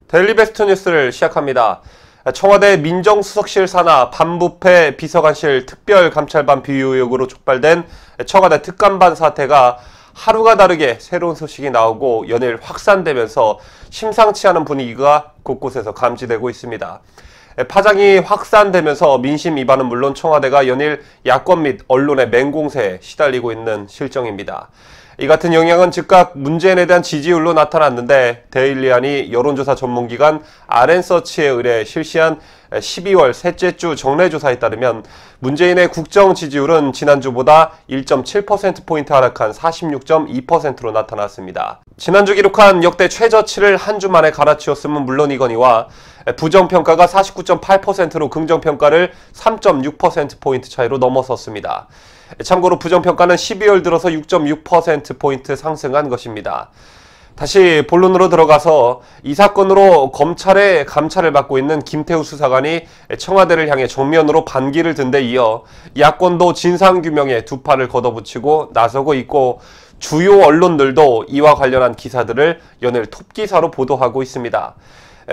데일리베스트 뉴스를 시작합니다. 청와대 민정수석실 산하 반부패 비서관실 특별감찰반 비위 의혹으로 촉발된 청와대 특감반 사태가 하루가 다르게 새로운 소식이 나오고 연일 확산되면서 심상치 않은 분위기가 곳곳에서 감지되고 있습니다. 파장이 확산되면서 민심 위반은 물론 청와대가 연일 야권 및 언론의 맹공세에 시달리고 있는 실정입니다. 이 같은 영향은 즉각 문재인에 대한 지지율로 나타났는데 데일리안이 여론조사 전문기관 RN서치에 의뢰 실시한 12월 셋째 주 정례조사에 따르면 문재인의 국정 지지율은 지난주보다 1.7%포인트 하락한 46.2%로 나타났습니다. 지난주 기록한 역대 최저치를 한 주 만에 갈아치웠음은 물론이거니와 부정평가가 49.8%로 긍정평가를 3.6%포인트 차이로 넘어섰습니다. 참고로 부정평가는 12월 들어서 6.6%포인트 상승한 것입니다. 다시 본론으로 들어가서 이 사건으로 검찰의 감찰을 받고 있는 김태우 수사관이 청와대를 향해 정면으로 반기를 든 데 이어 야권도 진상규명에 두 팔을 걷어붙이고 나서고 있고 주요 언론들도 이와 관련한 기사들을 연일 톱기사로 보도하고 있습니다.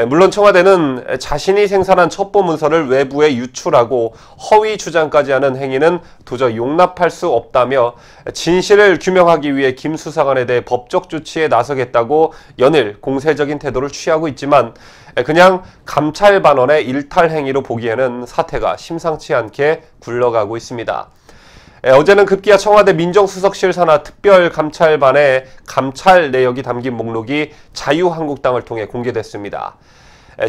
물론 청와대는 자신이 생산한 첩보 문서를 외부에 유출하고 허위 주장까지 하는 행위는 도저히 용납할 수 없다며 진실을 규명하기 위해 김 수사관에 대해 법적 조치에 나서겠다고 연일 공세적인 태도를 취하고 있지만 그냥 감찰반원의 일탈 행위로 보기에는 사태가 심상치 않게 굴러가고 있습니다. 어제는 급기야 청와대 민정수석실 산하 특별감찰반의 감찰 내역이 담긴 목록이 자유한국당을 통해 공개됐습니다.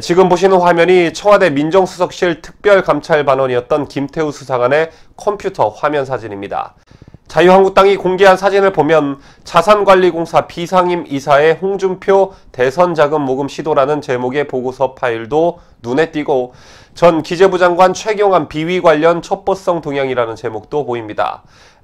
지금 보시는 화면이 청와대 민정수석실 특별감찰반원이었던 김태우 수사관의 컴퓨터 화면 사진입니다. 자유한국당이 공개한 사진을 보면 자산관리공사 비상임 이사의 홍준표 대선자금 모금 시도라는 제목의 보고서 파일도 눈에 띄고 전 기재부 장관 최경환 비위 관련 첩보성 동향이라는 제목도 보입니다.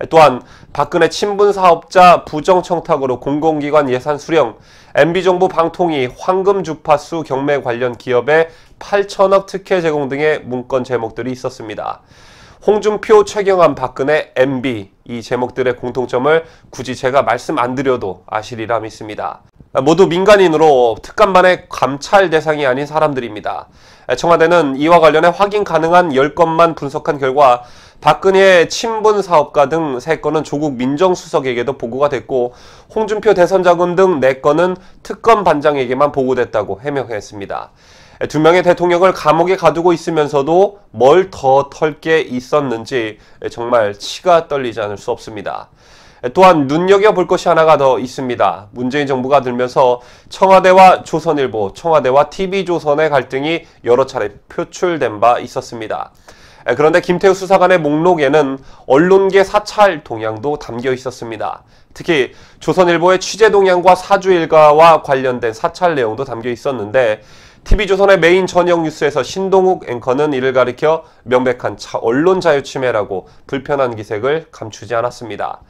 또한 박근혜 친분사업자 부정청탁으로 공공기관 예산 수령, MB정부 방통위 황금 주파수 경매 관련 기업에 8천억 특혜 제공 등의 문건 제목들이 있었습니다. 홍준표, 최경환, 박근혜, MB 이 제목들의 공통점을 굳이 제가 말씀 안 드려도 아시리라 믿습니다. 모두 민간인으로 특감반의 감찰 대상이 아닌 사람들입니다. 청와대는 이와 관련해 확인 가능한 10건만 분석한 결과 박근혜의 친분 사업가 등 3건은 조국 민정수석에게도 보고가 됐고 홍준표 대선자금 등 4건은 특검 반장에게만 보고됐다고 해명했습니다. 2명의 대통령을 감옥에 가두고 있으면서도 뭘 더 털 게 있었는지 정말 치가 떨리지 않을 수 없습니다. 또한 눈여겨볼 것이 하나가 더 있습니다. 문재인 정부가 들면서 청와대와 조선일보, 청와대와 TV조선의 갈등이 여러 차례 표출된 바 있었습니다. 그런데 김태우 수사관의 목록에는 언론계 사찰 동향도 담겨 있었습니다. 특히 조선일보의 취재 동향과 사주 일가와 관련된 사찰 내용도 담겨 있었는데 TV조선의 메인 저녁 뉴스에서 신동욱 앵커는 이를 가리켜 명백한 언론 자유 침해라고 불편한 기색을 감추지 않았습니다.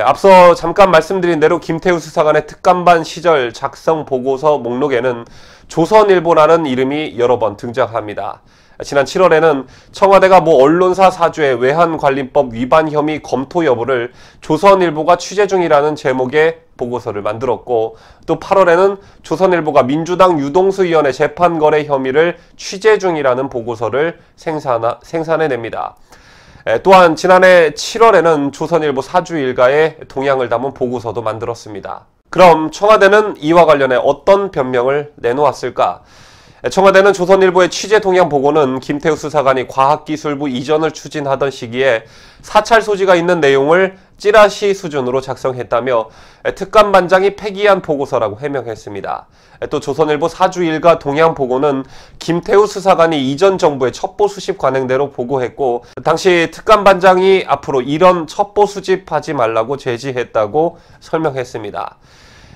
앞서 잠깐 말씀드린 대로 김태우 수사관의 특감반 시절 작성 보고서 목록에는 조선일보라는 이름이 여러 번 등장합니다. 지난 7월에는 청와대가 모 언론사 사주의 외환관리법 위반 혐의 검토 여부를 조선일보가 취재 중이라는 제목의 보고서를 만들었고 또 8월에는 조선일보가 민주당 유동수위원회 재판거래 혐의를 취재 중이라는 보고서를 생산해냅니다. 또한 지난해 7월에는 조선일보 사주 일가의 동향을 담은 보고서도 만들었습니다. 그럼 청와대는 이와 관련해 어떤 변명을 내놓았을까? 청와대는 조선일보의 취재 동향 보고는 김태우 수사관이 과학기술부 이전을 추진하던 시기에 사찰 소지가 있는 내용을 찌라시 수준으로 작성했다며 특감반장이 폐기한 보고서라고 해명했습니다. 또 조선일보 사주 일가 동향 보고는 김태우 수사관이 이전 정부의 첩보 수집 관행대로 보고했고 당시 특감반장이 앞으로 이런 첩보 수집하지 말라고 제지했다고 설명했습니다.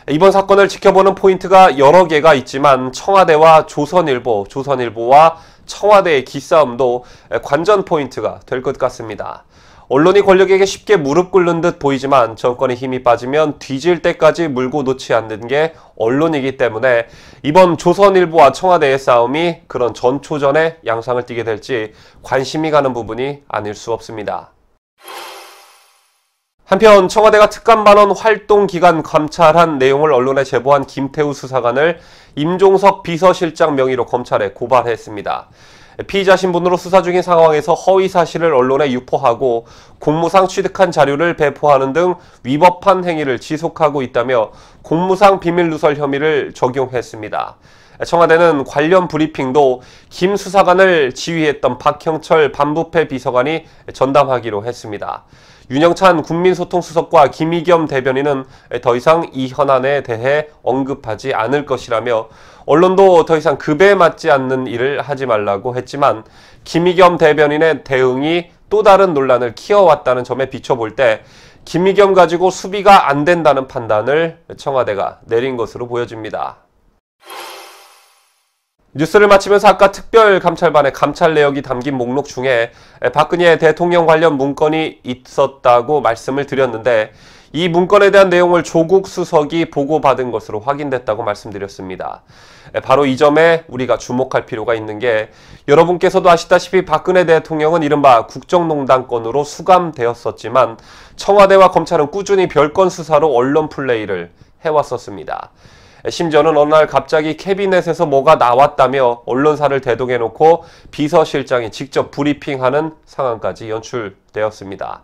이번 사건을 지켜보는 포인트가 여러 개가 있지만 청와대와 조선일보와 청와대의 기싸움도 관전 포인트가 될 것 같습니다. 언론이 권력에게 쉽게 무릎 꿇는 듯 보이지만 정권의 힘이 빠지면 뒤질 때까지 물고 놓지 않는 게 언론이기 때문에 이번 조선일보와 청와대의 싸움이 그런 전초전의 양상을 띠게 될지 관심이 가는 부분이 아닐 수 없습니다. 한편 청와대가 특감반원 활동 기간 감찰한 내용을 언론에 제보한 김태우 수사관을 임종석 비서실장 명의로 검찰에 고발했습니다. 피의자 신분으로 수사 중인 상황에서 허위 사실을 언론에 유포하고 공무상 취득한 자료를 배포하는 등 위법한 행위를 지속하고 있다며 공무상 비밀누설 혐의를 적용했습니다. 청와대는 관련 브리핑도 김 수사관을 지휘했던 박형철 반부패 비서관이 전담하기로 했습니다. 윤영찬 국민소통수석과 김의겸 대변인은 더 이상 이 현안에 대해 언급하지 않을 것이라며 언론도 더 이상 급에 맞지 않는 일을 하지 말라고 했지만 김의겸 대변인의 대응이 또 다른 논란을 키워왔다는 점에 비춰볼 때 김의겸 가지고 수비가 안 된다는 판단을 청와대가 내린 것으로 보여집니다. 뉴스를 마치면서 아까 특별감찰반의 감찰 내역이 담긴 목록 중에 박근혜 대통령 관련 문건이 있었다고 말씀을 드렸는데 이 문건에 대한 내용을 조국 수석이 보고받은 것으로 확인됐다고 말씀드렸습니다. 바로 이 점에 우리가 주목할 필요가 있는 게 여러분께서도 아시다시피 박근혜 대통령은 이른바 국정농단 건으로 수감되었었지만 청와대와 검찰은 꾸준히 별건 수사로 언론 플레이를 해왔었습니다. 심지어는 어느 날 갑자기 캐비넷에서 뭐가 나왔다며 언론사를 대동해놓고 비서실장이 직접 브리핑하는 상황까지 연출되었습니다.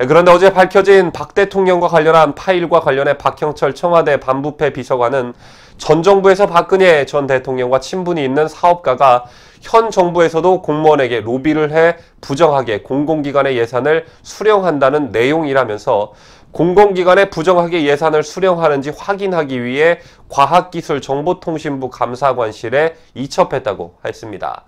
그런데 어제 밝혀진 박 대통령과 관련한 파일과 관련해 박형철 청와대 반부패 비서관은 전 정부에서 박근혜 전 대통령과 친분이 있는 사업가가 현 정부에서도 공무원에게 로비를 해 부정하게 공공기관의 예산을 수령한다는 내용이라면서 공공기관에 부정하게 예산을 수령하는지 확인하기 위해 과학기술정보통신부 감사관실에 이첩했다고 했습니다.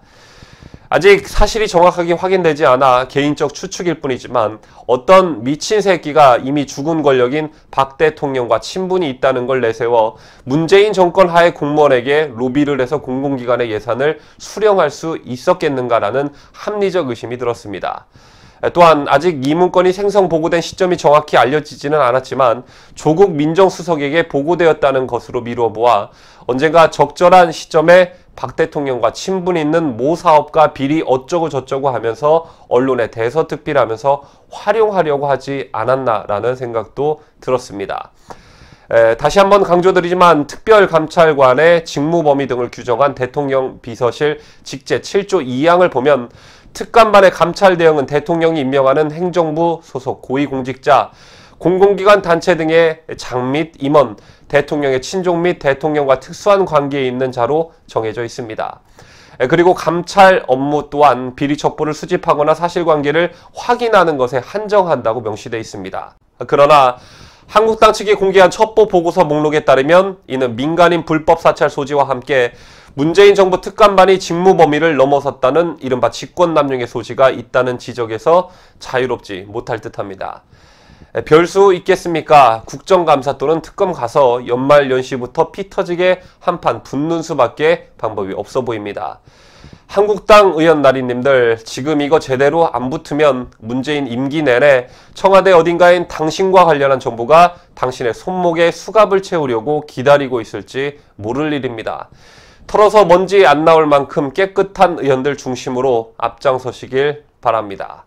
아직 사실이 정확하게 확인되지 않아 개인적 추측일 뿐이지만 어떤 미친 새끼가 이미 죽은 권력인 박 대통령과 친분이 있다는 걸 내세워 문재인 정권 하에 공무원에게 로비를 해서 공공기관의 예산을 수령할 수 있었겠는가라는 합리적 의심이 들었습니다. 또한 아직 이 문건이 생성 보고된 시점이 정확히 알려지지는 않았지만 조국 민정수석에게 보고되었다는 것으로 미루어 보아 언젠가 적절한 시점에 박 대통령과 친분 있는 모 사업가 비리 어쩌고 저쩌고 하면서 언론에 대서특필하면서 활용하려고 하지 않았나라는 생각도 들었습니다. 다시 한번 강조드리지만 특별감찰관의 직무범위 등을 규정한 대통령 비서실 직제 7조 2항을 보면 특감반의 감찰 대응은 대통령이 임명하는 행정부 소속 고위공직자, 공공기관 단체 등의 장 및 임원, 대통령의 친족 및 대통령과 특수한 관계에 있는 자로 정해져 있습니다. 그리고 감찰 업무 또한 비리 첩보를 수집하거나 사실관계를 확인하는 것에 한정한다고 명시되어 있습니다. 그러나 한국당 측이 공개한 첩보 보고서 목록에 따르면 이는 민간인 불법 사찰 소지와 함께 문재인 정부 특감반이 직무 범위를 넘어섰다는 이른바 직권남용의 소지가 있다는 지적에서 자유롭지 못할 듯합니다. 별수 있겠습니까? 국정감사 또는 특검 가서 연말연시부터 피 터지게 한판 붙는 수밖에 방법이 없어 보입니다. 한국당 의원 나리님들, 지금 이거 제대로 안 붙으면 문재인 임기 내내 청와대 어딘가엔 당신과 관련한 정보가 당신의 손목에 수갑을 채우려고 기다리고 있을지 모를 일입니다. 털어서 먼지 안 나올 만큼 깨끗한 의원들 중심으로 앞장서시길 바랍니다.